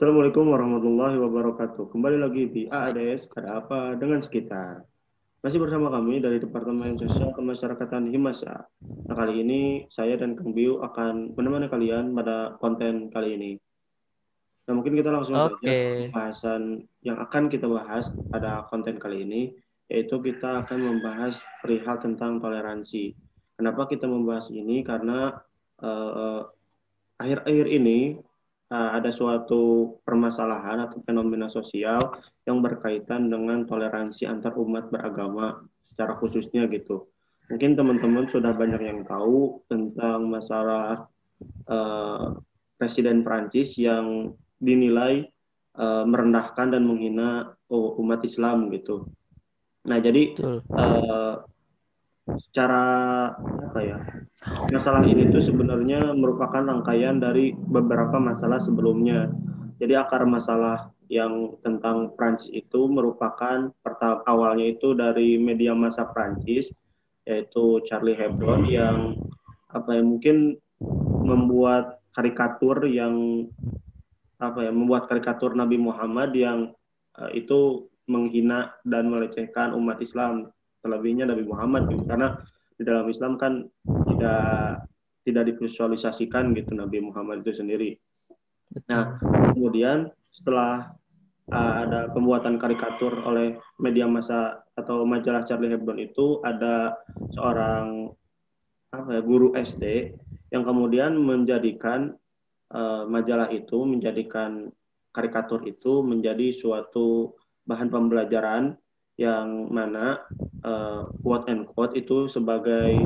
Assalamualaikum warahmatullahi wabarakatuh. Kembali lagi di AADS, ada apa dengan sekitar. Masih bersama kami dari Departemen Sosial Kemasyarakatan Himasa. Nah, kali ini saya dan Kang Biu akan menemani kalian pada konten kali ini. Nah, mungkin kita langsung saja ke Oke, pembahasan yang akan kita bahas pada konten kali ini, yaitu kita akan membahas perihal tentang toleransi. Kenapa kita membahas ini? Karena eh, akhir-akhir ini ada suatu permasalahan atau fenomena sosial yang berkaitan dengan toleransi antar umat beragama secara khususnya gitu. Mungkin teman-teman sudah banyak yang tahu tentang masalah eh, Presiden Prancis yang dinilai merendahkan dan menghina umat Islam gitu. Nah, jadi betul. eh, secara apa ya? Masalah ini tuh sebenarnya merupakan rangkaian dari beberapa masalah sebelumnya. Jadi akar masalah yang tentang Prancis itu merupakan awalnya itu dari media massa Prancis, yaitu Charlie Hebdo yang apa ya mungkin membuat karikatur yang apa ya membuat karikatur Nabi Muhammad yang itu menghina dan melecehkan umat Islam, terlebihnya Nabi Muhammad gitu. Karena di dalam Islam kan tidak tidak divisualisasikan gitu Nabi Muhammad itu sendiri. Nah, Betul. kemudian setelah ada pembuatan karikatur oleh media massa atau majalah Charlie Hebdo itu ada seorang apa ya, guru SD yang kemudian menjadikan majalah itu, menjadikan karikatur itu menjadi suatu bahan pembelajaran yang mana quote and quote itu sebagai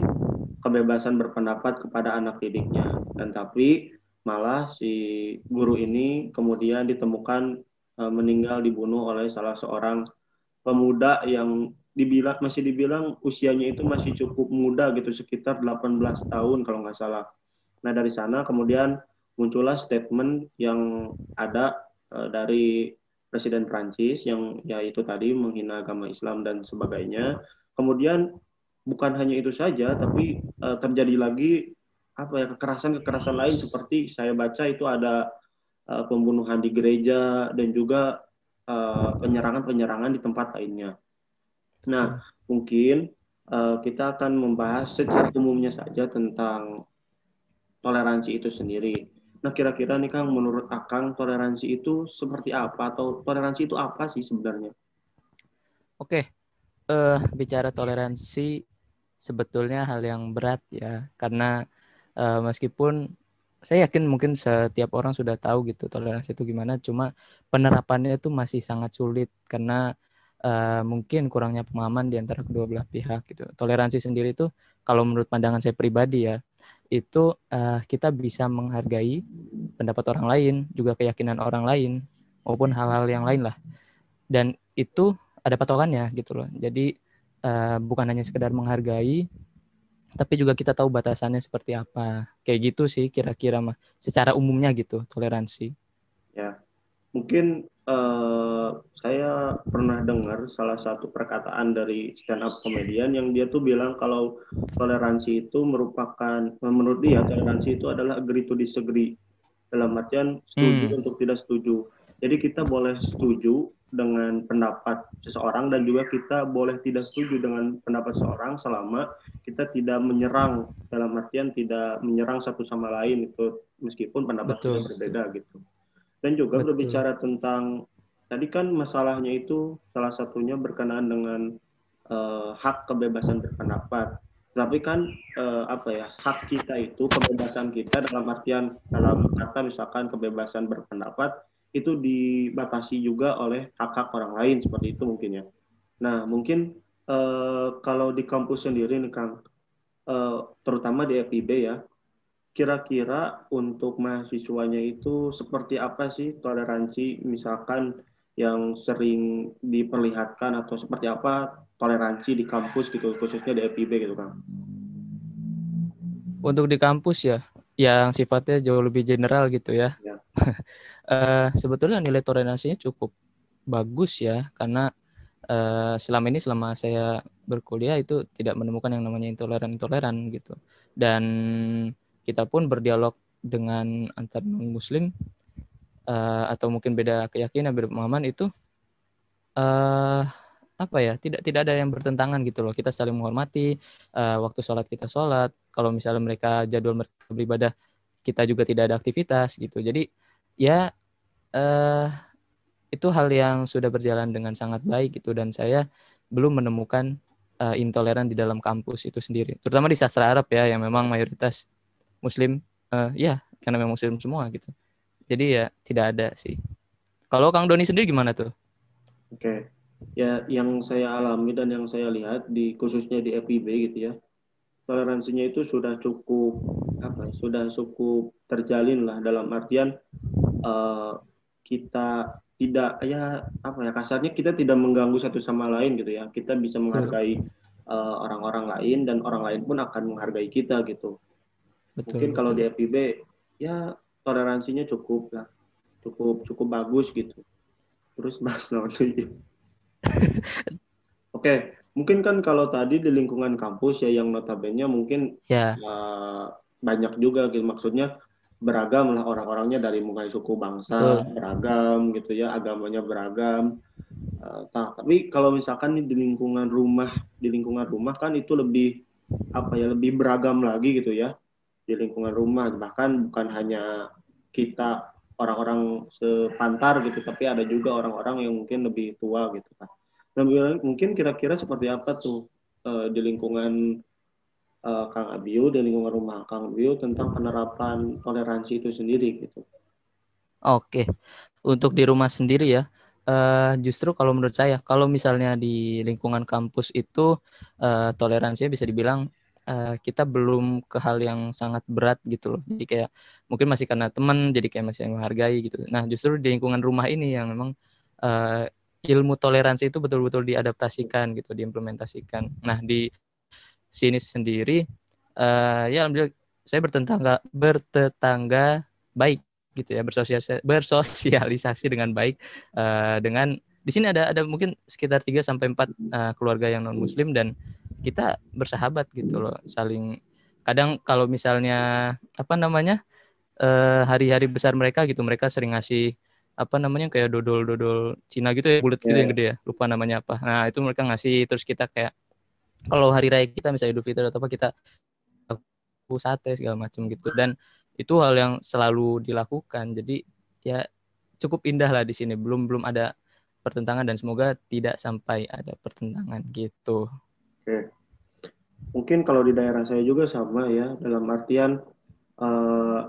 kebebasan berpendapat kepada anak didiknya. Dan tapi malah si guru ini kemudian ditemukan meninggal dibunuh oleh salah seorang pemuda yang masih dibilang usianya itu masih cukup muda gitu, sekitar 18 tahun kalau nggak salah. Nah, dari sana kemudian muncullah statement yang ada dari Presiden Prancis yang yaitu tadi menghina agama Islam dan sebagainya. Kemudian bukan hanya itu saja, tapi terjadi lagi apa ya kekerasan-kekerasan lain seperti saya baca itu ada pembunuhan di gereja dan juga penyerangan-penyerangan di tempat lainnya. Nah, Betul. mungkin kita akan membahas secara umumnya saja tentang toleransi itu sendiri. Nah, kira-kira nih Kang, menurut Akang toleransi itu seperti apa atau toleransi itu apa sih sebenarnya? Oke, bicara toleransi sebetulnya hal yang berat ya, karena meskipun saya yakin mungkin setiap orang sudah tahu gitu toleransi itu gimana, cuma penerapannya itu masih sangat sulit karena mungkin kurangnya pemahaman di antara kedua belah pihak gitu. Toleransi sendiri itu kalau menurut pandangan saya pribadi ya, itu kita bisa menghargai pendapat orang lain, juga keyakinan orang lain maupun hal-hal yang lain lah. Dan itu ada patokannya gitu loh. Jadi bukan hanya sekedar menghargai, tapi juga kita tahu batasannya seperti apa. Kayak gitu sih kira-kira mah. Secara umumnya gitu toleransi. Ya, mungkin saya pernah dengar salah satu perkataan dari stand up komedian yang dia tuh bilang kalau toleransi itu merupakan, menurut dia toleransi itu adalah agree to disagree. Dalam artian setuju Hmm, untuk tidak setuju. Jadi kita boleh setuju dengan pendapat seseorang dan juga kita boleh tidak setuju dengan pendapat seseorang selama kita tidak menyerang, dalam artian tidak menyerang satu sama lain itu meskipun pendapat kita betul, betul, berbeda gitu. Dan juga betul, berbicara tentang tadi kan masalahnya itu salah satunya berkenaan dengan hak kebebasan berpendapat. Tapi kan apa ya hak kita itu kebebasan kita dalam artian dalam kata misalkan kebebasan berpendapat itu dibatasi juga oleh hak-hak orang lain seperti itu mungkin ya. Nah mungkin kalau di kampus sendiri nih Kang, terutama di FIB ya, kira-kira untuk mahasiswanya itu seperti apa sih toleransi misalkan yang sering diperlihatkan atau seperti apa toleransi di kampus gitu khususnya di FIB gitu Kang. Untuk di kampus ya, yang sifatnya jauh lebih general gitu ya. Ya, Sebetulnya nilai toleransinya cukup bagus ya, karena selama saya berkuliah itu tidak menemukan yang namanya intoleran gitu. Dan kita pun berdialog dengan antar non muslim atau mungkin beda keyakinan, beda pemahaman itu apa ya, tidak ada yang bertentangan gitu loh. Kita saling menghormati, waktu sholat kita sholat, kalau misalnya mereka jadwal mereka beribadah, kita juga tidak ada aktivitas gitu. Jadi ya itu hal yang sudah berjalan dengan sangat baik gitu, dan saya belum menemukan intoleran di dalam kampus itu sendiri, terutama di sastra Arab ya, yang memang mayoritas Muslim, ya karena memang Muslim semua gitu. Jadi ya tidak ada sih. Kalau Kang Doni sendiri gimana tuh? Oke. Ya, yang saya alami dan yang saya lihat di khususnya di FIB gitu ya, toleransinya itu sudah cukup apa ya, sudah cukup terjalin lah, dalam artian eh, kita tidak ya apa ya, kasarnya kita tidak mengganggu satu sama lain gitu ya. Kita bisa menghargai orang-orang lain dan orang lain pun akan menghargai kita gitu. Betul, Mungkin kalau betul. di FIB ya toleransinya cukup lah, cukup cukup bagus gitu. Terus Mas Noni. Oke, mungkin kan kalau tadi di lingkungan kampus ya yang notabene mungkin Ya, banyak juga gitu, maksudnya beragam lah orang-orangnya, dari mulai suku bangsa betul. beragam gitu ya, agamanya beragam. Tapi kalau misalkan di lingkungan rumah kan itu lebih apa ya, lebih beragam lagi gitu ya, di lingkungan rumah, bahkan bukan hanya kita orang-orang sepantar gitu, tapi ada juga orang-orang yang mungkin lebih tua gitu kan. Nah, mungkin kira-kira seperti apa tuh di lingkungan Kang Abiu, di lingkungan rumah Kang Abiu tentang penerapan toleransi itu sendiri gitu. Oke. Untuk di rumah sendiri ya, justru kalau menurut saya, kalau misalnya di lingkungan kampus itu toleransinya bisa dibilang kita belum ke hal yang sangat berat gitu loh. Jadi kayak mungkin masih karena teman, jadi kayak masih menghargai gitu. Nah, justru di lingkungan rumah ini yang memang ilmu toleransi itu betul-betul diadaptasikan gitu, diimplementasikan. Nah, di sini sendiri ya alhamdulillah saya bertetangga baik gitu ya, bersosialisasi dengan baik dengan di sini ada mungkin sekitar 3 sampai 4 keluarga yang non muslim, dan kita bersahabat gitu loh, saling kadang kalau misalnya apa namanya hari-hari besar mereka gitu, mereka sering ngasih apa namanya kayak dodol Cina gitu ya, bulat gitu Ya, yang ya. gede ya, lupa namanya apa. Nah, itu mereka ngasih, terus kita kayak kalau hari raya kita misalnya Idul Fitri atau apa, kita sate segala macam gitu, dan itu hal yang selalu dilakukan. Jadi ya cukup indah lah di sini, belum belum ada pertentangan, dan semoga tidak sampai ada pertentangan gitu. Oke. Mungkin kalau di daerah saya juga sama ya, dalam artian eh,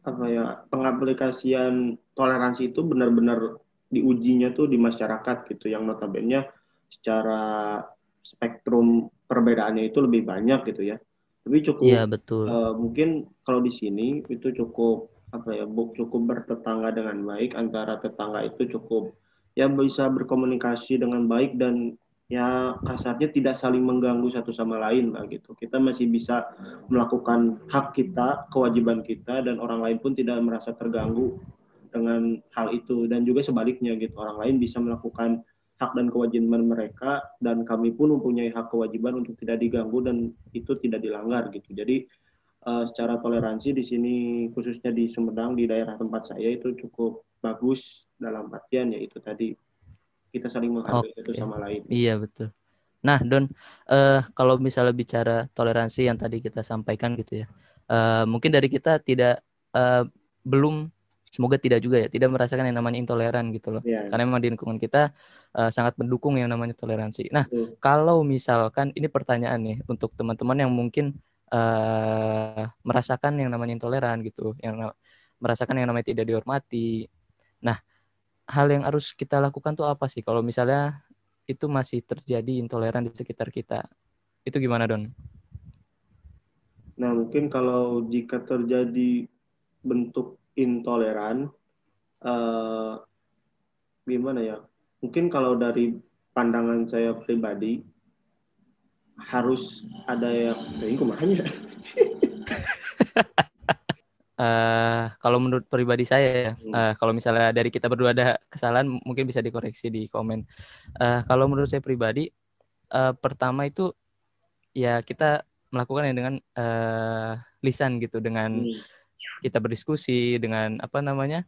apa ya, pengaplikasian toleransi itu benar-benar diujinya tuh di masyarakat gitu, yang notabene secara spektrum perbedaannya itu lebih banyak gitu ya. Tapi Iya cukup betul. mungkin kalau di sini itu cukup apa ya, cukup bertetangga dengan baik, antara tetangga itu cukup ya bisa berkomunikasi dengan baik, dan ya kasarnya tidak saling mengganggu satu sama lain lah gitu. Kita masih bisa melakukan hak kita, kewajiban kita, dan orang lain pun tidak merasa terganggu dengan hal itu, dan juga sebaliknya gitu, orang lain bisa melakukan hak dan kewajiban mereka, dan kami pun mempunyai hak kewajiban untuk tidak diganggu dan itu tidak dilanggar gitu. Jadi secara toleransi di sini khususnya di Sumedang, di daerah tempat saya itu cukup bagus, dalam artian yaitu tadi kita saling menghargai satu Oke. sama lain. Iya betul. Nah, Don, kalau misalnya bicara toleransi yang tadi kita sampaikan gitu ya, mungkin dari kita tidak belum, semoga tidak juga ya, tidak merasakan yang namanya intoleran gitu loh. Ya, Karena memang di lingkungan kita sangat mendukung yang namanya toleransi. Nah, betul. kalau misalkan ini pertanyaan nih untuk teman-teman yang mungkin merasakan yang namanya intoleran gitu, yang merasakan yang namanya tidak dihormati. Nah, hal yang harus kita lakukan tuh apa sih kalau misalnya itu masih terjadi intoleran di sekitar kita? Itu gimana, Don? Nah, mungkin kalau jika terjadi bentuk intoleran, eh, gimana ya? Mungkin kalau dari pandangan saya pribadi, harus ada yang, ini kumanya. Kalau menurut pribadi saya ya, kalau misalnya dari kita berdua ada kesalahan, mungkin bisa dikoreksi di komen. Kalau menurut saya pribadi, pertama itu ya kita melakukan dengan lisan gitu, dengan kita berdiskusi dengan apa namanya,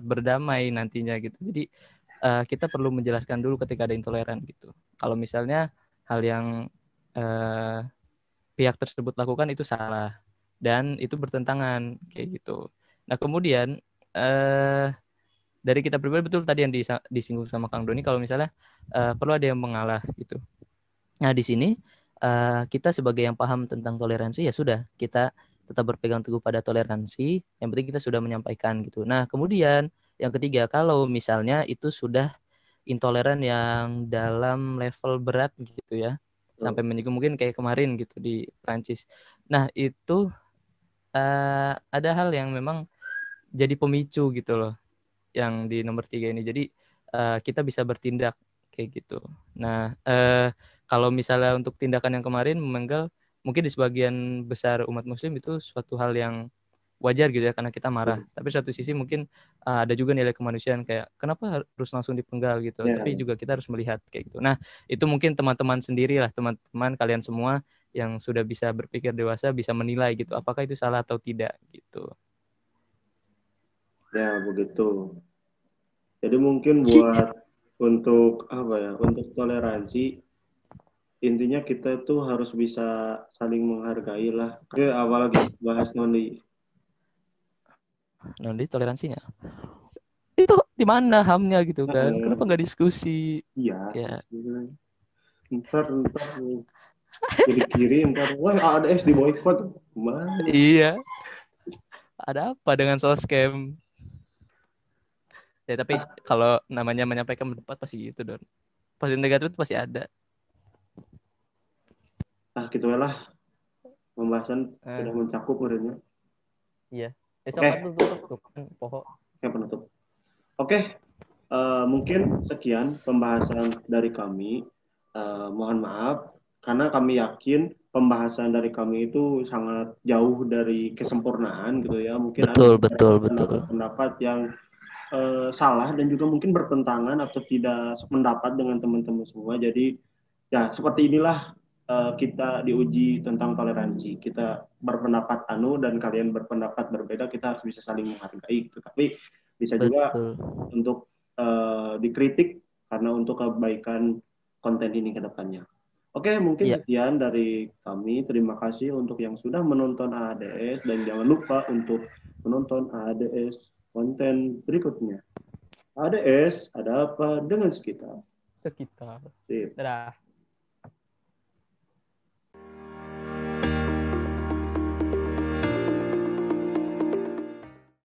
berdamai nantinya gitu. Jadi kita perlu menjelaskan dulu ketika ada intoleran gitu. Kalau misalnya hal yang pihak tersebut lakukan itu salah dan itu bertentangan kayak gitu. Nah kemudian dari kita pribadi betul tadi yang disinggung sama Kang Doni, kalau misalnya perlu ada yang mengalah gitu. Nah di sini kita sebagai yang paham tentang toleransi ya sudah kita tetap berpegang teguh pada toleransi. Yang penting kita sudah menyampaikan gitu. Nah kemudian yang ketiga, kalau misalnya itu sudah intoleran yang dalam level berat gitu ya, sampai menyinggung mungkin kayak kemarin gitu di Prancis. Nah itu ada hal yang memang jadi pemicu gitu loh, yang di nomor 3 ini. Jadi kita bisa bertindak kayak gitu. Nah kalau misalnya untuk tindakan yang kemarin memenggal, mungkin di sebagian besar umat Muslim itu suatu hal yang wajar gitu ya, karena kita marah. Tapi satu sisi mungkin ada juga nilai kemanusiaan kayak kenapa harus langsung dipenggal gitu. Tapi juga kita harus melihat kayak gitu. Nah itu mungkin teman-teman sendiri lah, teman-teman kalian semua yang sudah bisa berpikir dewasa bisa menilai gitu, apakah itu salah atau tidak gitu. Ya begitu. Jadi mungkin buat untuk apa ya, untuk toleransi intinya kita tuh harus bisa saling menghargai lah. Apalagi bahas Nondi. Nanti toleransinya itu di mana HAM-nya gitu kan? Kenapa nggak diskusi? Iya. Ya. Ntar kiri-kiri ntar, wah ADS di boykot. Mana? Iya. Ada apa dengan soal scam? Ya tapi kalau namanya menyampaikan pendapat pasti gitu Don. Pasti negatif itu pasti ada. Nah gitu lah pembahasan sudah mencakup muridnya. Iya. Besok Oke. kan tutup kan pohon. Yang penutup. Oke. Mungkin sekian pembahasan dari kami. Mohon maaf karena kami yakin pembahasan dari kami itu sangat jauh dari kesempurnaan gitu ya. Mungkin ada pendapat-pendapat yang salah dan juga mungkin bertentangan atau tidak sependapat dengan teman-teman semua. Jadi ya seperti inilah kita diuji tentang toleransi. Kita berpendapat anu dan kalian berpendapat berbeda, kita harus bisa saling menghargai. Tapi bisa juga untuk dikritik karena untuk kebaikan konten ini ke depannya. Oke, mungkin sekian dari kami. Terima kasih untuk yang sudah menonton AADS dan jangan lupa untuk menonton AADS konten berikutnya. AADS, ada apa dengan sekitar? Sekitar. Sip. Dadah.